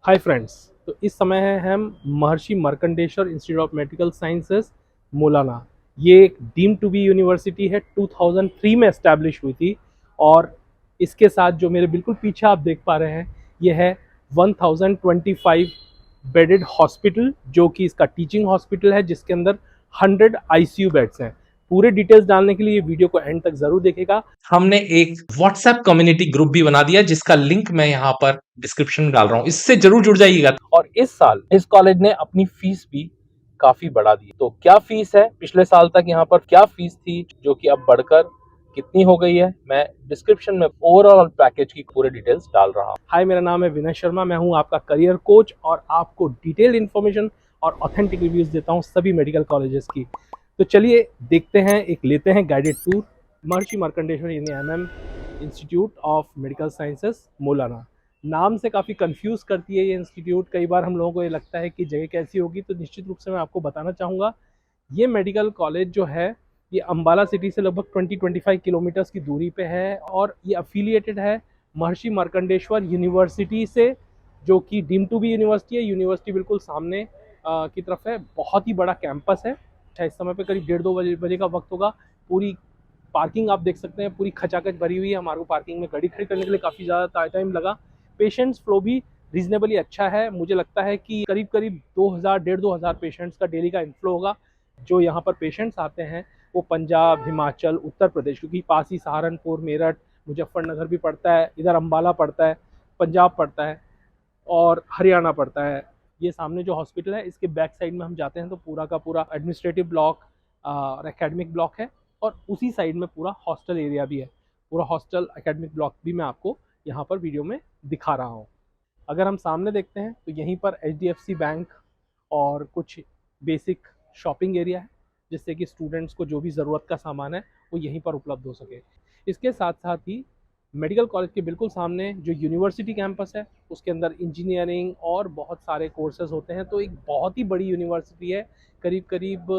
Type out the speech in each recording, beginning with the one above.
Hi friends. तो इस समय है हम महर्षि Markandeshwar institute of medical sciences मौलाना। ये एक डीम टू बी यूनिवर्सिटी है, 2003 में एस्टैब्लिश हुई थी। और इसके साथ जो मेरे बिल्कुल पीछे आप देख पा रहे हैं, ये है 1025 बेडेड हॉस्पिटल, जो कि इसका टीचिंग हॉस्पिटल है, जिसके अंदर 100 आईसीयू बेड्स हैं। पूरे डिटेल्स डालने के लिए ये वीडियो को एंड तक जरूर देखेगा। हमने एक व्हाट्सएप कम्युनिटी ग्रुप भी बना दिया जिसका लिंक मैं यहाँ पर डिस्क्रिप्शन में डाल रहा हूँ, इससे जरूर जुड़ जाइएगा। और इस साल इस कॉलेज ने अपनी फीस भी काफी बढ़ा दी। तो क्या फीस है, पिछले साल तक यहाँ पर क्या फीस थी, जो कि अब बढ़कर कितनी हो गई है, मैं डिस्क्रिप्शन में ओवरऑल पैकेज की पूरे डिटेल्स डाल रहा हूँ। हाय, मेरा नाम है विनय शर्मा, मैं हूँ आपका करियर कोच और आपको डिटेल इन्फॉर्मेशन और ऑथेंटिक रिव्यूज देता हूँ सभी मेडिकल कॉलेजेस की। तो चलिए देखते हैं, एक लेते हैं गाइडेड टूर महर्षि मार्कंडेश्वर यानी MM institute of medical sciences मौलाना। नाम से काफ़ी कंफ्यूज करती है ये इंस्टीट्यूट। कई बार हम लोगों को ये लगता है कि जगह कैसी होगी, तो निश्चित रूप से मैं आपको बताना चाहूँगा। ये मेडिकल कॉलेज जो है, ये अम्बाला सिटी से लगभग 20-25 किलोमीटर्स की दूरी पे है और ये अफिलिएटेड है महर्षि मार्कंडेश्वर यूनिवर्सिटी से, जो कि डीम टू बी यूनिवर्सिटी है। यूनिवर्सिटी बिल्कुल सामने की तरफ है। बहुत ही बड़ा कैंपस है। इस समय पे करीब 1:30-2 बजे का वक्त होगा। पूरी पार्किंग आप देख सकते हैं, पूरी खचाखच भरी हुई है। हमारे को पार्किंग में गाड़ी खड़ी करने के लिए काफ़ी ज़्यादा टाइम लगा। पेशेंट्स फ्लो भी रीजनेबली अच्छा है। मुझे लगता है कि करीब करीब 2000-1500 पेशेंट्स का डेली का इनफ्लो होगा। जो यहाँ पर पेशेंट्स आते हैं वो पंजाब, हिमाचल, उत्तर प्रदेश, क्योंकि पास ही सहारनपुर, मेरठ, मुजफ्फरनगर भी पड़ता है, इधर अम्बाला पड़ता है, पंजाब पड़ता है और हरियाणा पड़ता है। ये सामने जो हॉस्पिटल है, इसके बैक साइड में हम जाते हैं तो पूरा का पूरा एडमिनिस्ट्रेटिव ब्लॉक और एकेडमिक ब्लॉक है। और उसी साइड में पूरा हॉस्टल एरिया भी है। पूरा हॉस्टल एकेडमिक ब्लॉक भी मैं आपको यहाँ पर वीडियो में दिखा रहा हूँ। अगर हम सामने देखते हैं तो यहीं पर HDFC बैंक और कुछ बेसिक शॉपिंग एरिया है, जिससे कि स्टूडेंट्स को जो भी ज़रूरत का सामान है वो यहीं पर उपलब्ध हो सके। इसके साथ साथ ही मेडिकल कॉलेज के बिल्कुल सामने जो यूनिवर्सिटी कैंपस है, उसके अंदर इंजीनियरिंग और बहुत सारे कोर्सेज होते हैं। तो एक बहुत ही बड़ी यूनिवर्सिटी है, करीब करीब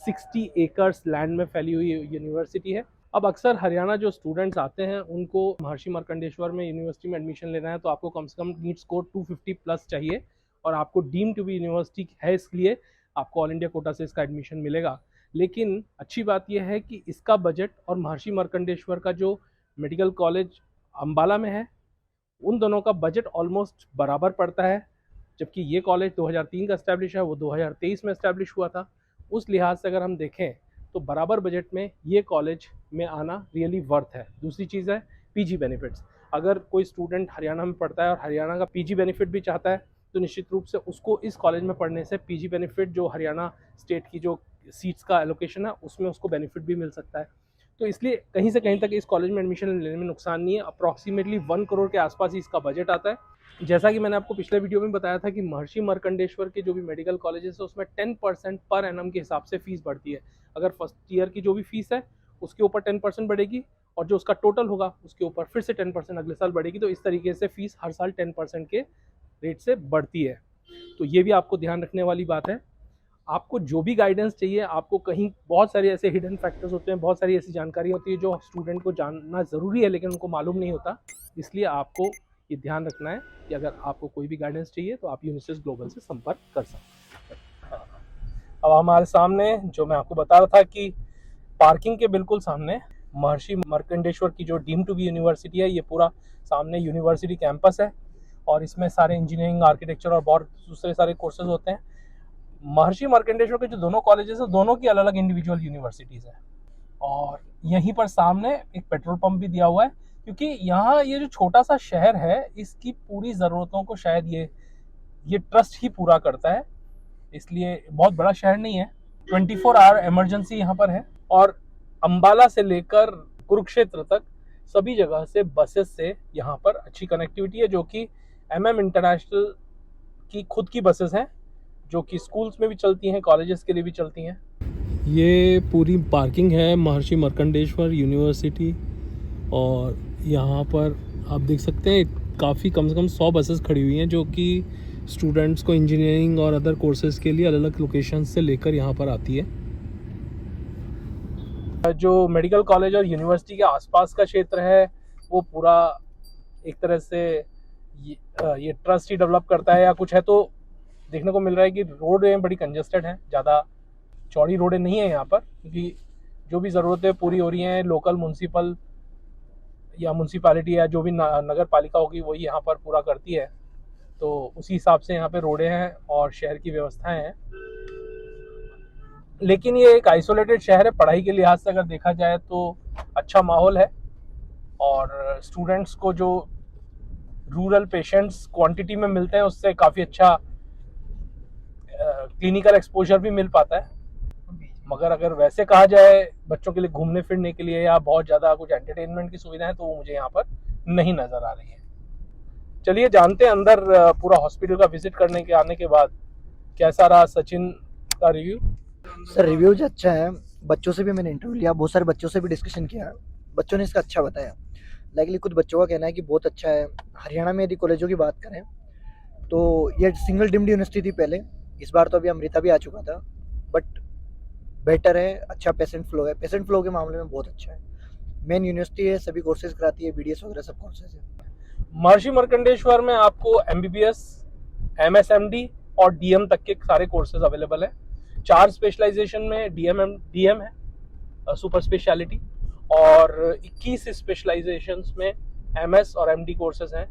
60 एकर्स लैंड में फैली हुई यूनिवर्सिटी है। अब अक्सर हरियाणा जो स्टूडेंट्स आते हैं, उनको महर्षि मार्कंडेश्वर में यूनिवर्सिटी में एडमिशन लेना है, तो आपको कम से कम नीट स्कोर 250 प्लस चाहिए। और आपको डीम टू बी यूनिवर्सिटी है, इसलिए आपको ऑल इंडिया कोटा से इसका एडमिशन मिलेगा। लेकिन अच्छी बात यह है कि इसका बजट और महर्षि मार्कंडेश्वर का जो मेडिकल कॉलेज अम्बाला में है, उन दोनों का बजट ऑलमोस्ट बराबर पड़ता है। जबकि ये कॉलेज 2003 का इस्टेब्लिश है, वो 2023 में इस्टेब्लिश हुआ था। उस लिहाज से अगर हम देखें तो बराबर बजट में ये कॉलेज में आना रियली वर्थ है। दूसरी चीज़ है पीजी बेनिफिट्स। अगर कोई स्टूडेंट हरियाणा में पढ़ता है और हरियाणा का पीजी बेनिफिट भी चाहता है, तो निश्चित रूप से उसको इस कॉलेज में पढ़ने से पीजी बेनिफिट, जो हरियाणा स्टेट की जो सीट्स का एलोकेशन है, उसमें उसको बेनिफिट भी मिल सकता है। तो इसलिए कहीं से कहीं तक इस कॉलेज में एडमिशन लेने में नुकसान नहीं है। अप्रॉक्सीमेटली 1 करोड़ के आसपास ही इसका बजट आता है। जैसा कि मैंने आपको पिछले वीडियो में बताया था कि महर्षि मार्कंडेश्वर के जो भी मेडिकल कॉलेजेस है, उसमें 10% पर एनम के हिसाब से फीस बढ़ती है। अगर फर्स्ट ईयर की जो भी फीस है उसके ऊपर 10% बढ़ेगी, और जो उसका टोटल होगा उसके ऊपर फिर से 10% अगले साल बढ़ेगी। तो इस तरीके से फीस हर साल 10% के रेट से बढ़ती है। तो ये भी आपको ध्यान रखने वाली बात है। आपको जो भी गाइडेंस चाहिए, आपको कहीं बहुत सारे ऐसे हिडन फैक्टर्स होते हैं, बहुत सारी ऐसी जानकारी होती है जो स्टूडेंट को जानना ज़रूरी है, लेकिन उनको मालूम नहीं होता। इसलिए आपको ये ध्यान रखना है कि अगर आपको कोई भी गाइडेंस चाहिए तो आप यूनिसिस ग्लोबल से संपर्क कर सकते हैं। अब हमारे सामने जो मैं आपको बता रहा था कि पार्किंग के बिल्कुल सामने महर्षि मार्कंडेश्वर की जो डीम टू बी यूनिवर्सिटी है, ये पूरा सामने यूनिवर्सिटी कैंपस है और इसमें सारे इंजीनियरिंग, आर्किटेक्चर और बहुत दूसरे सारे कोर्सेज होते हैं। महर्षि मार्कंडेश्वर के जो दोनों कॉलेजेस हैं, दोनों की अलग अलग इंडिविजुअल यूनिवर्सिटीज़ हैं। और यहीं पर सामने एक पेट्रोल पंप भी दिया हुआ है, क्योंकि यहाँ ये जो छोटा सा शहर है, इसकी पूरी ज़रूरतों को शायद ये ट्रस्ट ही पूरा करता है। इसलिए बहुत बड़ा शहर नहीं है। 24 आवर इमरजेंसी यहाँ पर है। और अम्बाला से लेकर कुरुक्षेत्र तक सभी जगह से बसेस से यहाँ पर अच्छी कनेक्टिविटी है, जो कि MM इंटरनेशनल की खुद की बसेस हैं, जो कि स्कूल्स में भी चलती हैं, कॉलेजेस के लिए भी चलती हैं। ये पूरी पार्किंग है महर्षि मार्कंडेश्वर यूनिवर्सिटी, और यहाँ पर आप देख सकते हैं काफ़ी कम से कम 100 बसेस खड़ी हुई हैं, जो कि स्टूडेंट्स को इंजीनियरिंग और अदर कोर्सेज के लिए अलग अलग लोकेशन से लेकर यहाँ पर आती है। जो मेडिकल कॉलेज और यूनिवर्सिटी के आसपास का क्षेत्र है, वो पूरा एक तरह से ये ट्रस्ट ही डेवलप करता है या कुछ है, तो देखने को मिल रहा है कि रोडें बड़ी कंजेस्टेड हैं, ज़्यादा चौड़ी रोडें नहीं है यहाँ पर, क्योंकि जो भी ज़रूरतें पूरी हो रही हैं लोकल म्यूनसिपल या म्यूनसिपालिटी या जो भी नगर पालिका होगी वही यहाँ पर पूरा करती है। तो उसी हिसाब से यहाँ पे रोडें हैं और शहर की व्यवस्थाएं हैं। लेकिन ये एक आइसोलेटेड शहर है, पढ़ाई के लिहाज से अगर देखा जाए तो अच्छा माहौल है, और स्टूडेंट्स को जो रूरल पेशेंट्स क्वांटिटी में मिलते हैं उससे काफ़ी अच्छा क्लिनिकल एक्सपोजर भी मिल पाता है। मगर अगर वैसे कहा जाए बच्चों के लिए घूमने फिरने के लिए या बहुत ज़्यादा कुछ एंटरटेनमेंट की सुविधाएं, तो वो मुझे यहाँ पर नहीं नज़र आ रही है। चलिए जानते हैं अंदर पूरा हॉस्पिटल का विजिट करने के आने के बाद कैसा रहा सचिन का रिव्यू। सर रिव्यूज अच्छा है, बच्चों से भी मैंने इंटरव्यू लिया, बहुत सारे बच्चों से भी डिस्कशन किया, बच्चों ने इसका अच्छा बताया। लाइकली कुछ बच्चों का कहना है कि बहुत अच्छा है। हरियाणा में यदि कॉलेजों की बात करें तो ये सिंगल डिम्ड यूनिवर्सिटी थी पहले, इस बार तो अभी अमृता भी आ चुका था, बट बेटर है, अच्छा पेशेंट फ्लो है, पेशेंट फ्लो के मामले में बहुत अच्छा है। मेन यूनिवर्सिटी है, सभी कोर्सेज कराती है, BDS वगैरह सब कोर्सेज है। महर्षि मार्कंडेश्वर में आपको MBBS, MSMD और DM तक के सारे कोर्सेज अवेलेबल है। 4 स्पेशलाइजेशन में DM है सुपर स्पेशलिटी, और 21 स्पेशलाइजेशंस में MS और MD कोर्सेज हैं।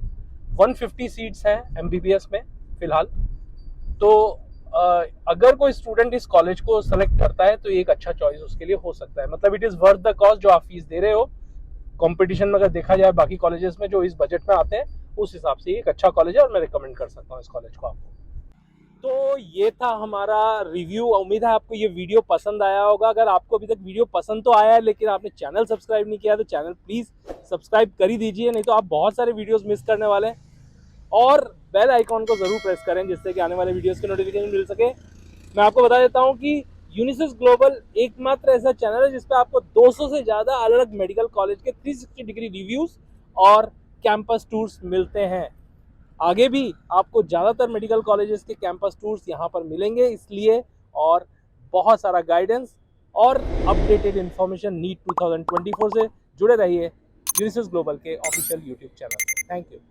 150 सीट्स हैं MBBS में फिलहाल। तो अगर कोई स्टूडेंट इस कॉलेज को सेलेक्ट करता है तो एक अच्छा चॉइस उसके लिए हो सकता है। मतलब it is worth the cost जो आप फीस दे रहे हो। कंपटीशन में अगर देखा जाए बाकी कॉलेजेस में जो इस बजट में आते हैं, उस हिसाब से एक अच्छा कॉलेज है और मैं रिकमेंड कर सकता हूँ इस कॉलेज को आपको। तो ये था हमारा रिव्यू। उम्मीद है आपको ये वीडियो पसंद आया होगा। अगर आपको अभी तक वीडियो पसंद तो आया है लेकिन आपने चैनल सब्सक्राइब नहीं किया तो चैनल प्लीज़ सब्सक्राइब कर ही दीजिए, नहीं तो आप बहुत सारे वीडियोस मिस करने वाले हैं। और बेल आइकॉन को ज़रूर प्रेस करें जिससे कि आने वाले वीडियोस के नोटिफिकेशन मिल सके। मैं आपको बता देता हूँ कि यूनिसिस ग्लोबल एकमात्र ऐसा चैनल है जिसपे आपको 200 से ज़्यादा अलग अलग मेडिकल कॉलेज के 360 डिग्री रिव्यूज़ और कैंपस टूर्स मिलते हैं। आगे भी आपको ज़्यादातर मेडिकल कॉलेजेस के कैंपस टूर्स यहाँ पर मिलेंगे, इसलिए और बहुत सारा गाइडेंस और अपडेटेड इन्फॉर्मेशन नीट 2024 से जुड़े रहिए यूनिसिस ग्लोबल के official YouTube channel. Thank you.